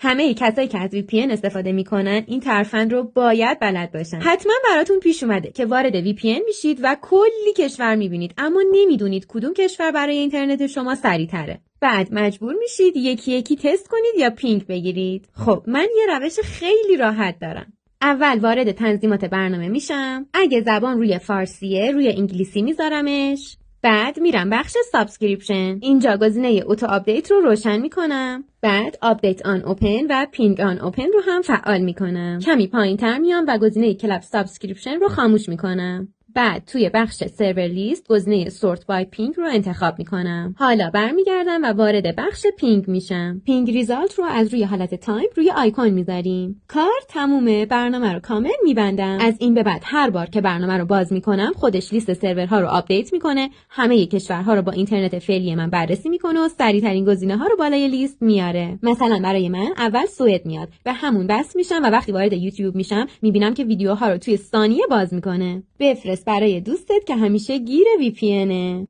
همه کسایی که از VPN استفاده میکنن این ترفند رو باید بلد باشن. حتما براتون پیش اومده که وارد VPN میشید و کلی کشور میبینید اما نمیدونید کدوم کشور برای اینترنت شما سریع‌تره. بعد مجبور میشید یکی یکی تست کنید یا پینگ بگیرید. خب من یه روش خیلی راحت دارم. اول وارد تنظیمات برنامه میشم. اگه زبان روی فارسیه روی انگلیسی میذارمش. بعد میرم بخش سابسکریپشن. اینجا گزینه اوتو آپدیت رو روشن میکنم. بعد آپدیت آن اوپن و پینگ آن اوپن رو هم فعال میکنم. کمی پایین‌تر میام و گزینه کلاب سابسکریپشن رو خاموش میکنم. بعد توی بخش سرور لیست گزینه سورت بای پینگ رو انتخاب میکنم. حالا برمیگردم و وارد بخش پینگ میشم. پینگ ریزالت رو از روی حالت تایپ روی آیکون میذاریم. کار تمومه. برنامه رو کامل میبندم. از این به بعد هر بار که برنامه رو باز میکنم خودش لیست سرورها رو آپدیت میکنه، همه کشورها رو با اینترنت فعلی من بررسی میکنه و سریع‌ترین گزینه‌ها رو بالای لیست میاره. مثلا برای من اول سوئد میاد و همون بس میشم و وقتی وارد یوتیوب میشم میبینم که ویدیوها رو توی ثانیه باز میکنه. بفرست برای دوستت که همیشه گیر VPNه.